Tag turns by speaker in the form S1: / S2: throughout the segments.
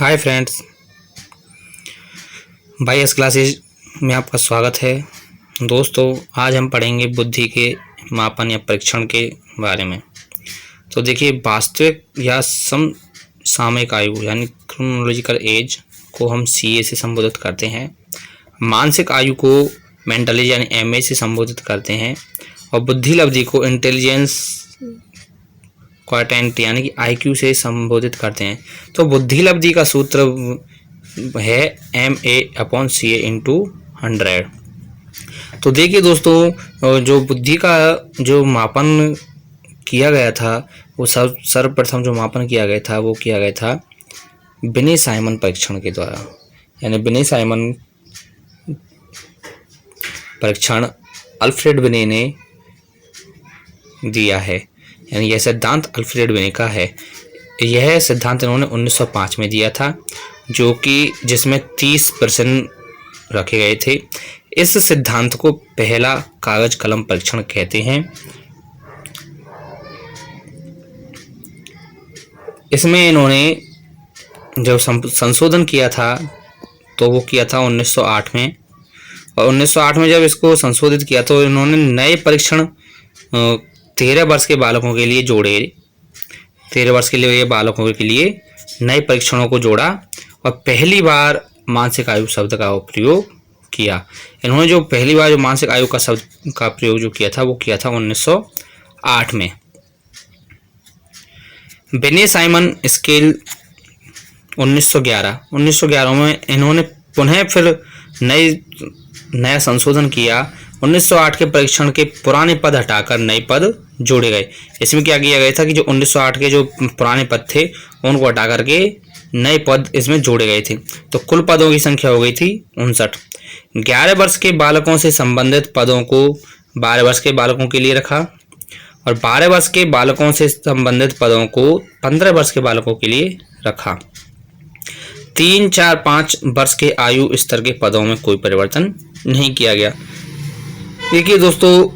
S1: Hi friends, by S classes में आपका स्वागत है। दोस्तों, आज हम पढ़ेंगे बुद्धि के मापन या परीक्षण के बारे में। तो देखिए, वास्तविक या समसामयिक आयु यानी क्रोनोलॉजिकल एज को हम CA से संबोधित करते हैं। मानसिक आयु को मेंटल एज यानी MA से संबोधित करते हैं और बुद्धि लब्धि को इंटेलिजेंस क्वांटाइट यानी कि IQ से संबोधित करते हैं। तो बुद्धि लब्धि का सूत्र है MA/CA × 100। तो देखिए दोस्तों, जो बुद्धि का जो मापन किया गया था वो सर्वप्रथम जो मापन किया गया था वो किया गया था बिने-साइमन परीक्षण के द्वारा। यानी बिने-साइमन परीक्षण अल्फ्रेड बिने ने दिया है। यानी यह सिद्धांत अल्फ्रेड बिने का है। यह सिद्धांत इन्होंने 1905 में दिया था, जो कि जिसमें 30 प्रश्न रखे गए थे। इस सिद्धांत को पहला कागज कलम परीक्षण कहते हैं। इसमें इन्होंने जब संशोधन किया था तो वो किया था 1908 में, और 1908 में जब इसको संशोधित किया तो इन्होंने नए परीक्षण 13 वर्ष के बालकों के लिए जोड़े। 13 वर्ष के लिए बालकों के लिए नए परीक्षणों को जोड़ा और पहली बार मानसिक आयु शब्द का प्रयोग किया। इन्होंने जो पहली बार जो मानसिक आयु का शब्द का प्रयोग जो किया था वो किया था 1908 में। बिने-साइमन स्केल 1911 में इन्होंने पुनः फिर नया संशोधन किया। 1908 के परीक्षण के पुराने पद हटाकर नए पद जोड़े गए। इसमें क्या किया गया था कि जो 1908 के जो पुराने पद थे उनको हटा करके नए पद इसमें जोड़े गए थे। तो कुल पदों की संख्या हो गई थी 59। 11 वर्ष के बालकों से संबंधित पदों को 12 वर्ष के बालकों के लिए रखा और 12 वर्ष के बालकों से संबंधित पदों को 15 वर्ष के बालकों के लिए रखा। 3, 4, 5 वर्ष के आयु स्तर के पदों में कोई परिवर्तन नहीं किया गया। देखिए दोस्तों,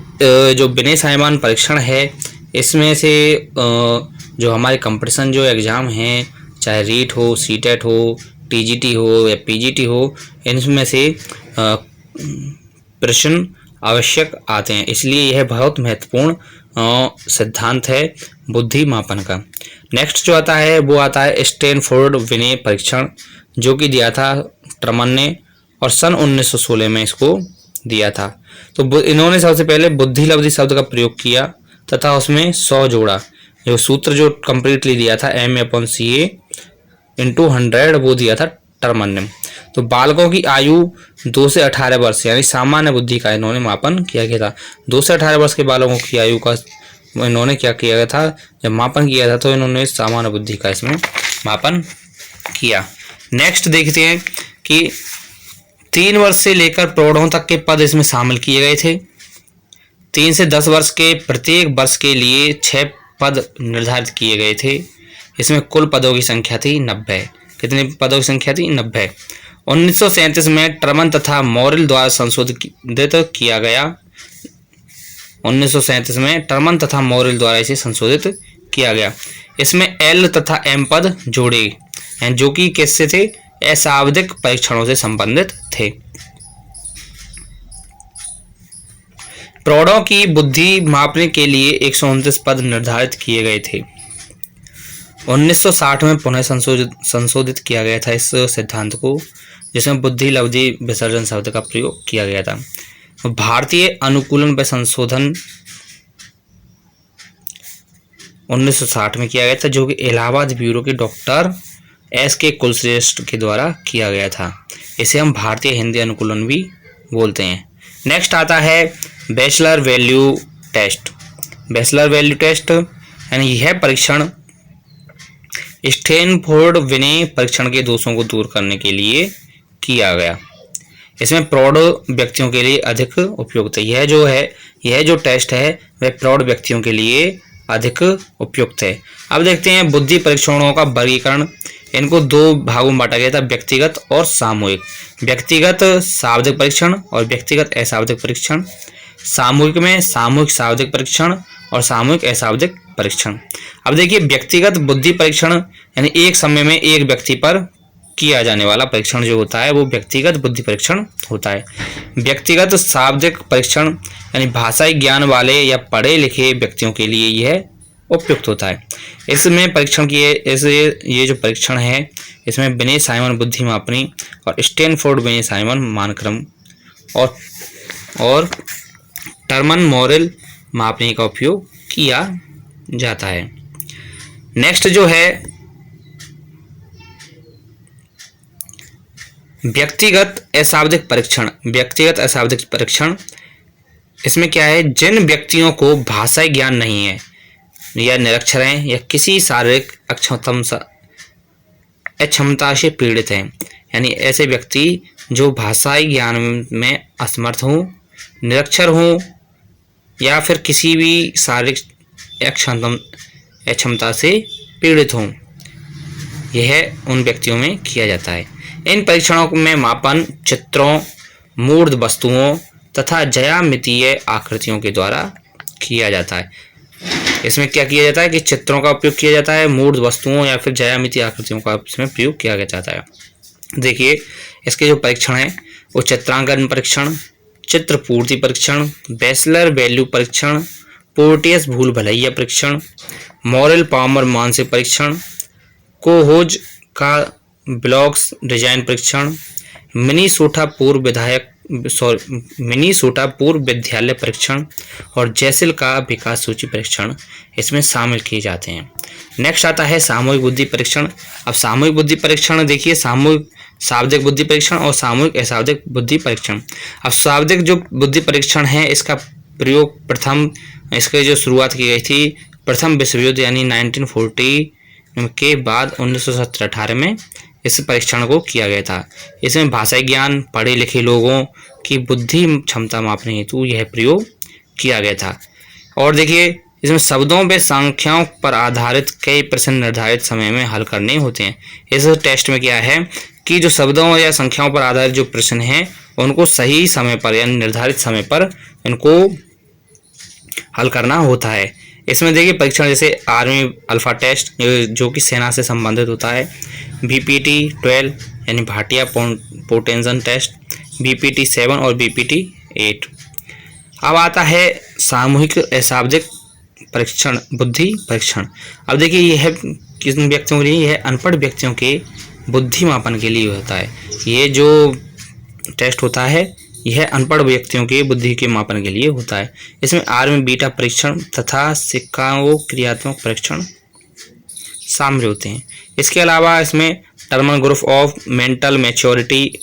S1: जो बिने-साइमन परीक्षण है इसमें से जो हमारे कंपटीशन जो एग्ज़ाम हैं, चाहे रीट हो, सीटेट हो, TGT हो या PGT हो, इनमें से प्रश्न आवश्यक आते हैं। इसलिए यह बहुत महत्वपूर्ण सिद्धांत है बुद्धि मापन का। नेक्स्ट जो आता है वो आता है स्टैनफोर्ड बिने परीक्षण, जो कि दिया था ट्रमन ने और सन 1916 में इसको दिया था। तो इन्होंने सबसे पहले बुद्धि लब्धि शब्द का प्रयोग किया तथा उसमें 100 जोड़ा। जो सूत्र जो कंप्लीटली दिया था MA/CA × 100 वो दिया था टर्मन ने। तो बालकों की आयु 2 से 18 वर्ष यानी सामान्य बुद्धि का इन्होंने मापन किया गया था। 2 से 18 वर्ष के बालकों की आयु का इन्होंने क्या किया गया था, जब मापन किया था तो इन्होंने सामान्य बुद्धि का इसमें मापन किया। नेक्स्ट देखते हैं कि 3 वर्ष से लेकर प्रौढ़ों तक के पद इसमें शामिल किए गए थे। 3 से 10 वर्ष के प्रत्येक वर्ष के लिए 6 पद निर्धारित किए गए थे। इसमें कुल पदों की संख्या थी 90। कितने पदों की संख्या थी? 90। 1937 में ट्रमन तथा मॉरिल द्वारा संशोधित किया गया। 1937 में ट्रमन तथा मॉरिल द्वारा इसे संशोधित किया गया। इसमें L तथा M पद जोड़े हैं, जो कि किससे थे? अशाब्दिक परीक्षणों से संबंधित थे। प्रौढ़ों की बुद्धि मापने के लिए 129 पद निर्धारित किए गए थे। 1960 में पुनः संशोधित किया गया था इस सिद्धांत को, जिसमें बुद्धि लब्धि विसर्जन शब्द का प्रयोग किया गया था। भारतीय अनुकूलन व संशोधन 1960 में किया गया था, जो कि इलाहाबाद ब्यूरो के डॉक्टर SK कुलश्रेष्ठ के द्वारा किया गया था। इसे हम भारतीय हिंदी अनुकूलन भी बोलते हैं। नेक्स्ट आता है bachelor value test. Bachelor value test यानी यह परीक्षण स्टैनफोर्ड बिने परीक्षण के दोषों को दूर करने के लिए किया गया। इसमें प्रौढ़ व्यक्तियों के लिए अधिक उपयुक्त है। यह जो टेस्ट है वह प्रौढ़ व्यक्तियों के लिए अधिक उपयुक्त है। अब देखते हैं बुद्धि परीक्षणों का वर्गीकरण। इनको 2 भागों में बांटा गया था, व्यक्तिगत और सामूहिक। व्यक्तिगत शाब्दिक परीक्षण और व्यक्तिगत अशाब्दिक परीक्षण। सामूहिक में सामूहिक शाब्दिक परीक्षण और सामूहिक अशाब्दिक परीक्षण। अब देखिए, व्यक्तिगत बुद्धि परीक्षण यानी एक समय में एक व्यक्ति पर किया जाने वाला परीक्षण जो होता है वो व्यक्तिगत बुद्धि परीक्षण होता है। व्यक्तिगत शाब्दिक परीक्षण यानी भाषाई ज्ञान वाले या पढ़े लिखे व्यक्तियों के लिए यह उपयुक्त होता है। इसमें परीक्षण किए ये जो परीक्षण है इसमें बिने साइमन बुद्धि मापनी और स्टैनफोर्ड बिने साइमन मानक्रम और टर्मन मॉरल मापनी का उपयोग किया जाता है। नेक्स्ट जो है व्यक्तिगत अशाब्दिक परीक्षण। व्यक्तिगत अशाब्दिक परीक्षण इसमें क्या है, जिन व्यक्तियों को भाषाई ज्ञान नहीं है या निरक्षर हैं या किसी शारीरिक अक्षमता से पीड़ित हैं, यानी ऐसे व्यक्ति जो भाषाई ज्ञान में असमर्थ हों, निरक्षर हों या फिर किसी भी शारीरिक अक्षमता से पीड़ित हों, यह उन व्यक्तियों में किया जाता है। इन परीक्षणों में मापन चित्रों, मूर्त वस्तुओं तथा ज्यामितीय आकृतियों के द्वारा किया जाता है। इसमें क्या किया जाता है कि चित्रों का उपयोग किया जाता है, मूर्त वस्तुओं या फिर ज्यामितीय आकृतियों का इसमें प्रयोग किया जाता है। देखिए इसके जो परीक्षण है वो चित्रांकन परीक्षण, चित्र पूर्ति परीक्षण, बैचलर वैल्यू परीक्षण, पोर्टियस भूल भलैया परीक्षण, मॉरल पामर मानसिक परीक्षण, कोहोज का ब्लॉक्स डिजाइन परीक्षण, मिनीसोटा पूर्व विद्यालय परीक्षण और जैसिल का विकास सूची परीक्षण इसमें शामिल किए जाते हैं। नेक्स्ट आता है सामूहिक बुद्धि परीक्षण। अब सामूहिक बुद्धि परीक्षण देखिए, सामूहिक शाब्दिक बुद्धि परीक्षण और सामूहिक अशाब्दिक बुद्धि परीक्षण। अब शाब्दिक जो बुद्धि परीक्षण है इसका प्रयोग प्रथम इसकी जो शुरुआत की गई थी प्रथम विश्व युद्ध यानी 1940 के बाद 1917-18 में इस परीक्षण को किया गया था। इसमें भाषाई ज्ञान, पढ़े लिखे लोगों की बुद्धि क्षमता मापने हेतु यह प्रयोग किया गया था। और देखिए इसमें शब्दों व संख्याओं पर आधारित कई प्रश्न निर्धारित समय में हल करने होते हैं। इस टेस्ट में क्या है कि जो शब्दों या संख्याओं पर आधारित जो प्रश्न हैं उनको सही समय पर यानी निर्धारित समय पर इनको हल करना होता है। इसमें देखिए परीक्षण जैसे आर्मी अल्फा टेस्ट जो कि सेना से संबंधित होता है, BPT 12 यानी भाटिया पोटेंशन टेस्ट, BPT 7 और BPT 8। अब आता है सामूहिक अशाब्दिक परीक्षण बुद्धि परीक्षण। अब देखिए यह किन व्यक्तियों के लिए, यह अनपढ़ व्यक्तियों के बुद्धि मापन के लिए होता है। ये जो टेस्ट होता है यह अनपढ़ व्यक्तियों के बुद्धि के मापन के लिए होता है। इसमें आर्मी बीटा परीक्षण तथा शिकागो क्रियात्मक परीक्षण शामिल होते हैं। इसके अलावा इसमें Terman group of mental maturity,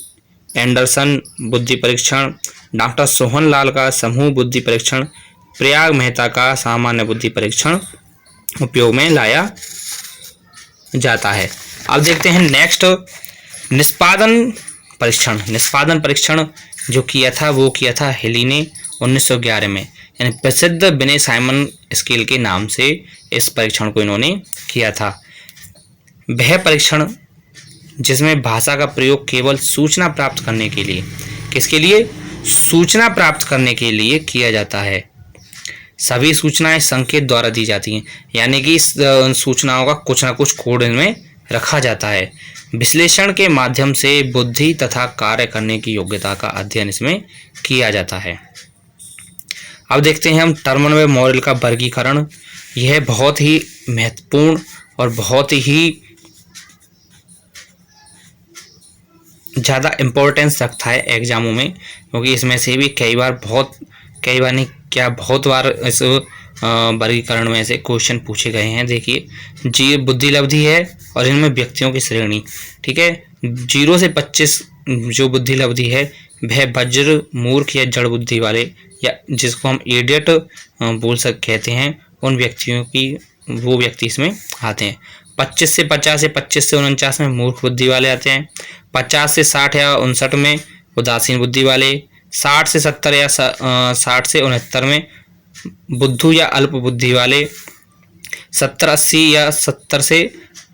S1: Anderson बुद्धि परीक्षण, डॉक्टर सोहन लाल का समूह बुद्धि परीक्षण, प्रयाग मेहता का सामान्य बुद्धि परीक्षण उपयोग में लाया जाता है। अब देखते हैं नेक्स्ट निष्पादन परीक्षण। निष्पादन परीक्षण जो किया था वो किया था हेली ने 1911 में, यानी प्रसिद्ध बिने साइमन स्केल के नाम से इस परीक्षण को इन्होंने किया था। वह परीक्षण जिसमें भाषा का प्रयोग केवल सूचना प्राप्त करने के लिए, किसके लिए, सूचना प्राप्त करने के लिए किया जाता है। सभी सूचनाएं संकेत द्वारा दी जाती हैं, यानी कि सूचनाओं का कुछ ना कुछ कोड इनमें रखा जाता है। विश्लेषण के माध्यम से बुद्धि तथा कार्य करने की योग्यता का अध्ययन इसमें किया जाता है। अब देखते हैं हम टर्मन व मॉरल का वर्गीकरण। यह बहुत ही महत्वपूर्ण और बहुत ही ज़्यादा इम्पोर्टेंस रखता है एग्जामों में, क्योंकि इसमें से भी बहुत बार इस वर्गीकरण में से क्वेश्चन पूछे गए हैं। देखिए जी बुद्धि लब्धि है और इनमें व्यक्तियों की श्रेणी, ठीक है। 0 से 25 जो बुद्धि लब्धि है वह वज्र, मूर्ख या जड़ बुद्धि वाले या जिसको हम इडियट कहते हैं उन व्यक्तियों की वो व्यक्ति इसमें आते हैं। 25 से 50 या 25 से 49 में मूर्ख बुद्धि वाले आते हैं। 50 से 60 या 59 में उदासीन बुद्धि वाले। 60 से 70 या 60 से 69 में बुद्धू या अल्प बुद्धि वाले। 70-80 या 70 से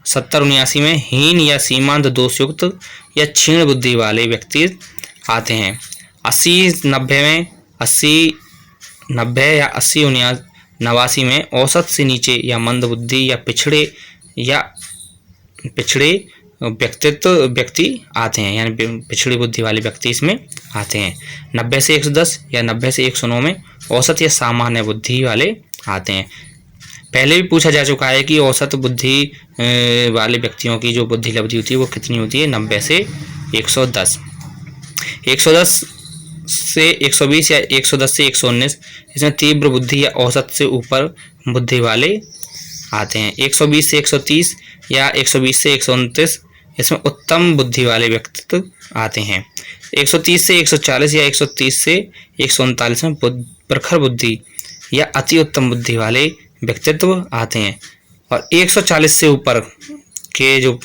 S1: 70-79 में हीन या सीमांत दोषयुक्त या क्षीण बुद्धि वाले व्यक्ति आते हैं। 80-90 में 80-90 या 80-89 में औसत से नीचे या मंद बुद्धि या पिछड़े व्यक्ति आते हैं, यानी पिछड़ी बुद्धि वाले व्यक्ति इसमें आते हैं। 90 से 110 या 90 से 109 में औसत या सामान्य बुद्धि वाले आते हैं। पहले भी पूछा जा चुका है कि औसत बुद्धि वाले व्यक्तियों की जो बुद्धि लब्धि होती है वो कितनी होती है, 90 से 110। 110 से 120 या 110 से 119 इसमें तीव्र बुद्धि या औसत से ऊपर बुद्धि वाले आते हैं। 120 से 130 या 120 से 129 इसमें उत्तम बुद्धि वाले व्यक्तित्व आते हैं। 130 से 140 या 130 से 139 में प्रखर बुद्धि या अति उत्तम बुद्धि वाले व्यक्तित्व आते हैं। और 140 से ऊपर के जो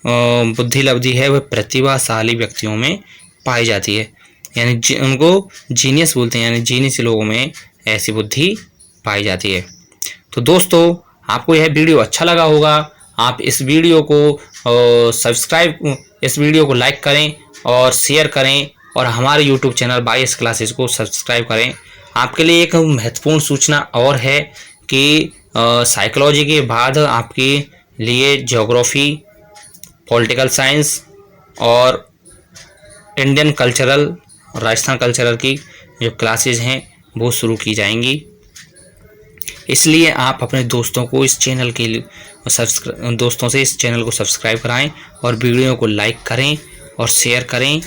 S1: बुद्धि लब्धि है वह प्रतिभाशाली व्यक्तियों में पाई जाती है, यानी उनको जीनियस बोलते हैं, यानी जीनियस लोगों में ऐसी बुद्धि पाई जाती है। तो दोस्तों, आपको यह वीडियो अच्छा लगा होगा। आप इस वीडियो को लाइक करें और शेयर करें और हमारे YouTube चैनल YS क्लासेस को सब्सक्राइब करें। आपके लिए एक महत्वपूर्ण सूचना और है कि साइकोलॉजी के बाद आपके लिए ज्योग्राफी, पॉलिटिकल साइंस और इंडियन कल्चरल, राजस्थान कल्चरल की जो क्लासेस हैं वो शुरू की जाएंगी। इसलिए आप अपने दोस्तों को इस चैनल के लिए दोस्तों से इस चैनल को सब्सक्राइब कराएं और वीडियो को लाइक करें और शेयर करें।